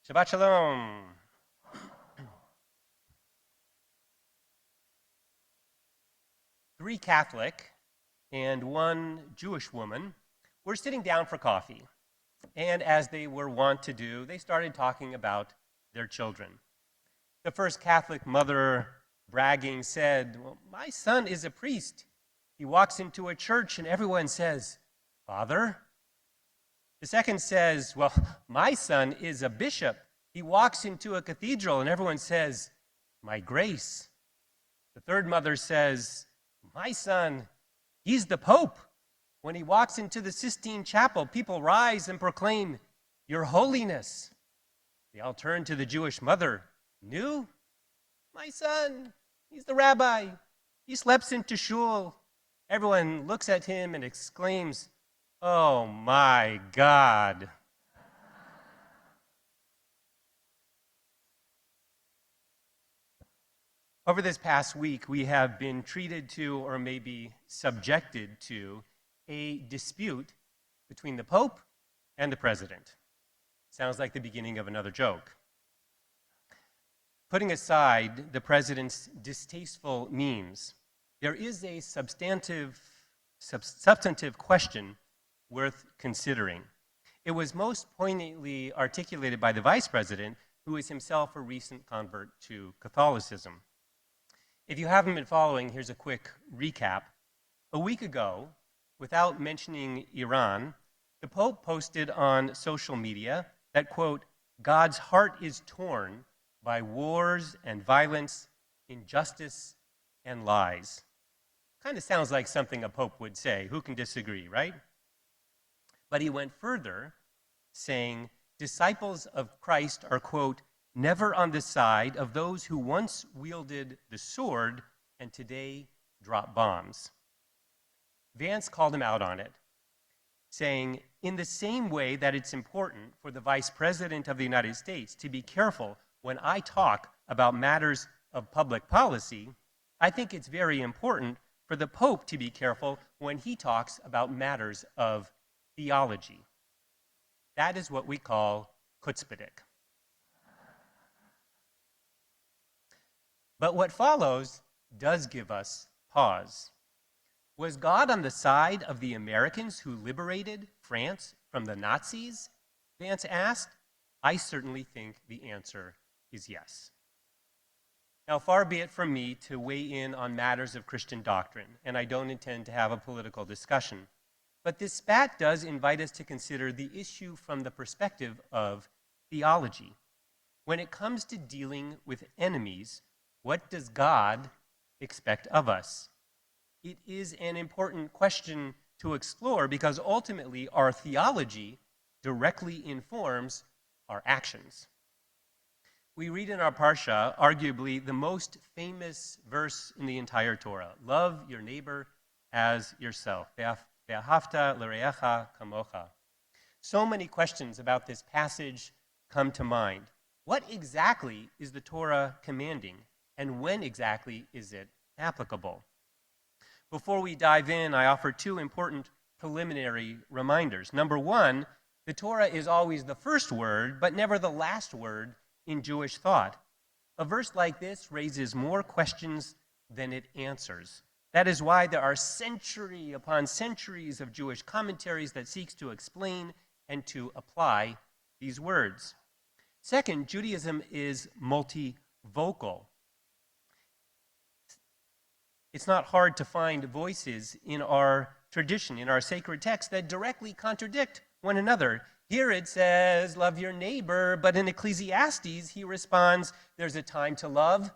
Shabbat Shalom. Three Catholic and one Jewish woman were sitting down for coffee. And as they were wont to do, they started talking about their children. The first Catholic mother, bragging, said, "Well, my son is a priest. He walks into a church and everyone says, 'Father.' The second says, 'Well, my son is a bishop. He walks into a cathedral and everyone says, 'My grace.' The third mother says, 'My son, he's the Pope. When he walks into the Sistine Chapel, people rise and proclaim, 'Your Holiness.' They all turn to the Jewish mother. 'New? My son, he's the rabbi. He sleeps into shul.' Everyone looks at him and exclaims, 'Oh my God.'" Over this past week, we have been treated to, or maybe subjected to, a dispute between the Pope and the President. Sounds like the beginning of another joke. Putting aside the President's distasteful memes, there is a substantive question worth considering. It was most poignantly articulated by the Vice President, who is himself a recent convert to Catholicism. If you haven't been following, here's a quick recap. A week ago, without mentioning Iran, the Pope posted on social media that, quote, "God's heart is torn by wars and violence, injustice and lies." Kind of sounds like something a Pope would say. Who can disagree, right? But he went further, saying, "Disciples of Christ are, quote, never on the side of those who once wielded the sword and today drop bombs." Vance called him out on it, saying, "In the same way that it's important for the Vice President of the United States to be careful when I talk about matters of public policy, I think it's very important for the Pope to be careful when he talks about matters of theology." That is what we call chutzpahdik. But what follows does give us pause. Was God on the side of the Americans who liberated France from the Nazis? Vance asked. I certainly think the answer is yes. Now, far be it from me to weigh in on matters of Christian doctrine, and I don't intend to have a political discussion. But this spat does invite us to consider the issue from the perspective of theology. When it comes to dealing with enemies, what does God expect of us? It is an important question to explore because ultimately our theology directly informs our actions. We read in our parsha, arguably the most famous verse in the entire Torah, "Love your neighbor as yourself. Ve'ahavta l'reacha kamocha." So many questions about this passage come to mind. What exactly is the Torah commanding? And when exactly is it applicable? Before we dive in, I offer two important preliminary reminders. Number one, the Torah is always the first word, but never the last word in Jewish thought. A verse like this raises more questions than it answers. That is why there are century upon centuries of Jewish commentaries that seeks to explain and to apply these words. Second, Judaism is multivocal. It's not hard to find voices in our tradition, in our sacred text, that directly contradict one another. Here it says, "Love your neighbor," but in Ecclesiastes, he responds, "There's a time to love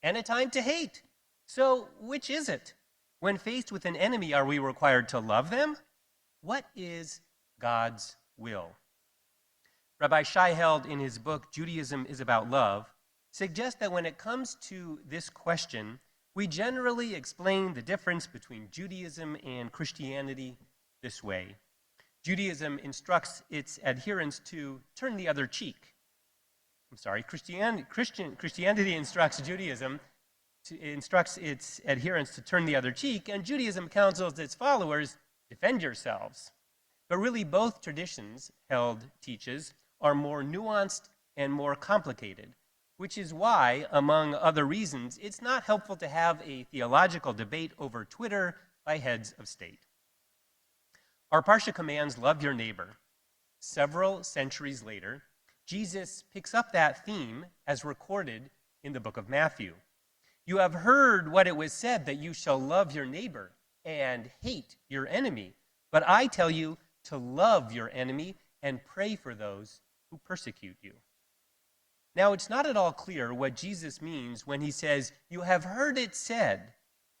and a time to hate." So which is it? When faced with an enemy, are we required to love them? What is God's will? Rabbi Shai Held, in his book, "Judaism is About Love," suggests that when it comes to this question, we generally explain the difference between Judaism and Christianity this way. Judaism instructs its adherents to turn the other cheek. Christianity instructs instructs its adherents to turn the other cheek, and Judaism counsels its followers, defend yourselves. But really, both traditions, Held teaches, are more nuanced and more complicated, which is why, among other reasons, it's not helpful to have a theological debate over Twitter by heads of state. Our Parsha commands, love your neighbor. Several centuries later, Jesus picks up that theme as recorded in the book of Matthew. You have heard what it was said that you shall love your neighbor and hate your enemy. But I tell you to love your enemy and pray for those who persecute you. Now, it's not at all clear what Jesus means when he says, you have heard it said.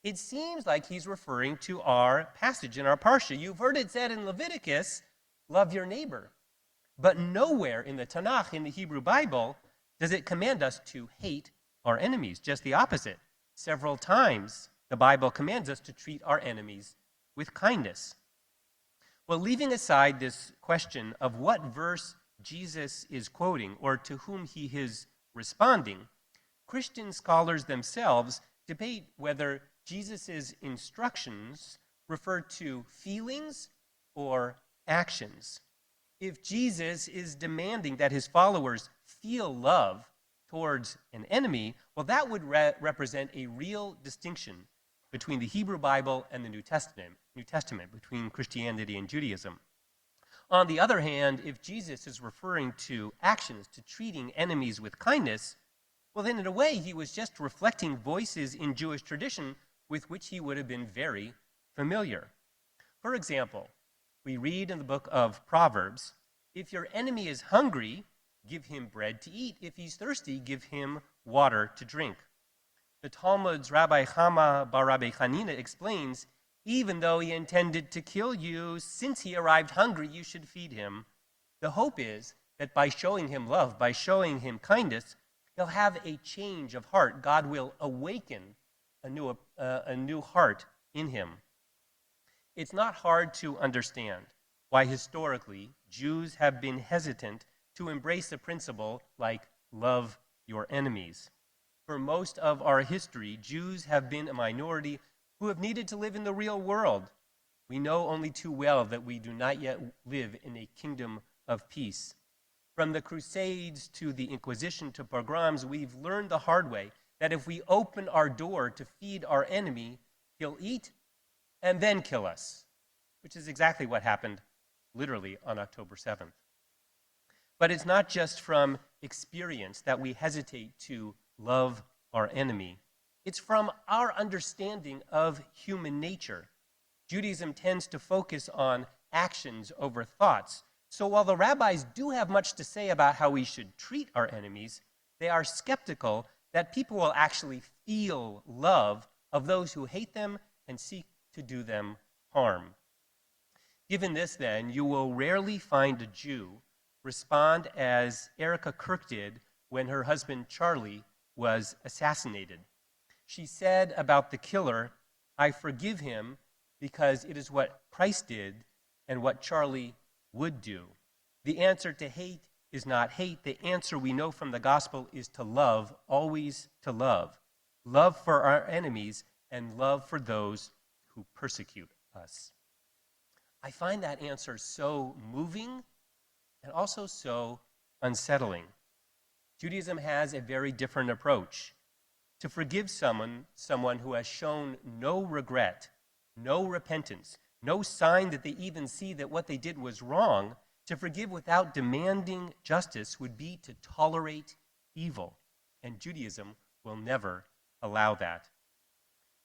It seems like he's referring to our passage in our Parsha. You've heard it said in Leviticus, love your neighbor. But nowhere in the Tanakh, in the Hebrew Bible, does it command us to hate our enemies. Just the opposite. Several times, the Bible commands us to treat our enemies with kindness. Well, leaving aside this question of what verse Jesus is quoting or to whom he is responding, Christian scholars themselves debate whether Jesus' instructions refer to feelings or actions. If Jesus is demanding that his followers feel love towards an enemy, well, that would represent a real distinction between the Hebrew Bible and the New Testament, between Christianity and Judaism. On the other hand, if Jesus is referring to actions, to treating enemies with kindness, well, then in a way, he was just reflecting voices in Jewish tradition with which he would have been very familiar. For example, we read in the book of Proverbs, if your enemy is hungry, give him bread to eat. If he's thirsty, give him water to drink. The Talmud's Rabbi Chama bar Rabbi Chanina explains, even though he intended to kill you, since he arrived hungry, you should feed him. The hope is that by showing him love, by showing him kindness, he'll have a change of heart. God will awaken a new heart in him. It's not hard to understand why historically Jews have been hesitant to embrace a principle like love your enemies. For most of our history, Jews have been a minority who have needed to live in the real world. We know only too well that we do not yet live in a kingdom of peace. From the Crusades to the Inquisition to pogroms, we've learned the hard way that if we open our door to feed our enemy, he'll eat and then kill us, which is exactly what happened literally on October 7th. But it's not just from experience that we hesitate to love our enemy. It's from our understanding of human nature. Judaism tends to focus on actions over thoughts. So while the rabbis do have much to say about how we should treat our enemies, they are skeptical that people will actually feel love of those who hate them and seek to do them harm. Given this, then, you will rarely find a Jew respond as Erica Kirk did when her husband Charlie was assassinated. She said about the killer, I forgive him because it is what Christ did and what Charlie would do. The answer to hate is not hate. The answer we know from the gospel is to love, always to love. Love for our enemies and love for those who persecute us. I find that answer so moving and also so unsettling. Judaism has a very different approach. To forgive someone who has shown no regret, no repentance, no sign that they even see that what they did was wrong, to forgive without demanding justice would be to tolerate evil, and Judaism will never allow that.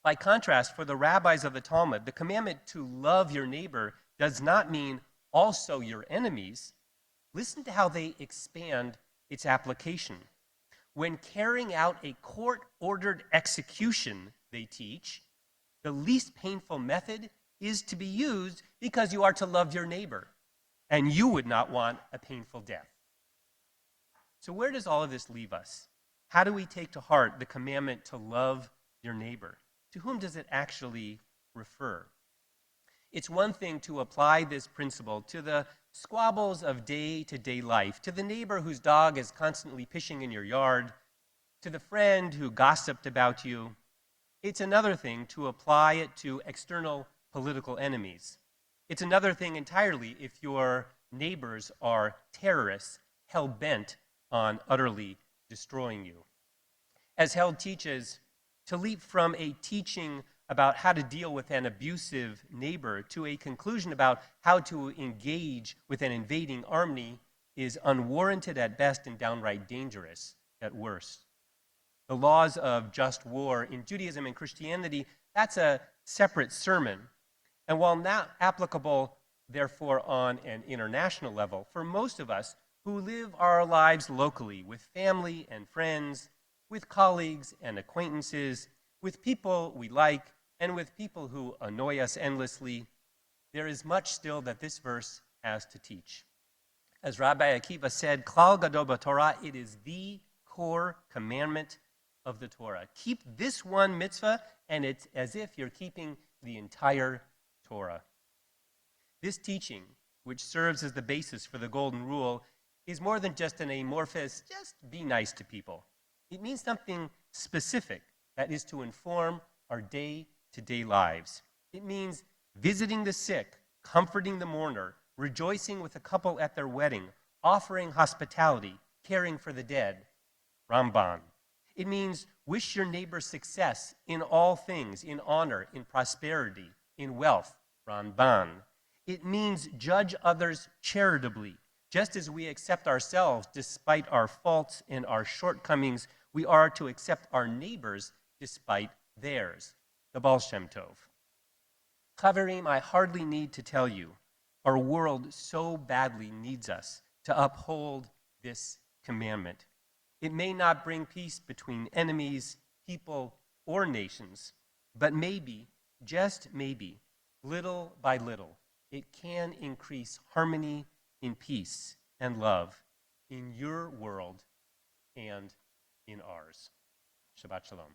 By contrast, for the rabbis of the Talmud, the commandment to love your neighbor does not mean also your enemies. Listen to how they expand its application. When carrying out a court-ordered execution, they teach, the least painful method is to be used because you are to love your neighbor, and you would not want a painful death. So where does all of this leave us? How do we take to heart the commandment to love your neighbor? To whom does it actually refer? It's one thing to apply this principle to the squabbles of day-to-day life, to the neighbor whose dog is constantly pissing in your yard, to the friend who gossiped about you. It's another thing to apply it to external political enemies. It's another thing entirely if your neighbors are terrorists hell-bent on utterly destroying you. As Held teaches, to leap from a teaching about how to deal with an abusive neighbor to a conclusion about how to engage with an invading army is unwarranted at best and downright dangerous at worst. The laws of just war in Judaism and Christianity, that's a separate sermon. And while not applicable, therefore, on an international level, for most of us who live our lives locally with family and friends, with colleagues and acquaintances, with people we like, and with people who annoy us endlessly, there is much still that this verse has to teach. As Rabbi Akiva said, Klal Gadol b'Torah, it is the core commandment of the Torah. Keep this one mitzvah, and it's as if you're keeping the entire Torah. This teaching, which serves as the basis for the Golden Rule, is more than just an amorphous, just be nice to people. It means something specific that is to inform our day-to-day lives. It means visiting the sick, comforting the mourner, rejoicing with a couple at their wedding, offering hospitality, caring for the dead, Ramban. It means wish your neighbor success in all things, in honor, in prosperity, in wealth, Ramban. It means judge others charitably. Just as we accept ourselves despite our faults and our shortcomings, we are to accept our neighbors despite theirs, the Baal Shem Tov. Chaverim, I hardly need to tell you, our world so badly needs us to uphold this commandment. It may not bring peace between enemies, people, or nations, but maybe, just maybe, little by little, it can increase harmony in peace and love in your world and in ours. Shabbat Shalom.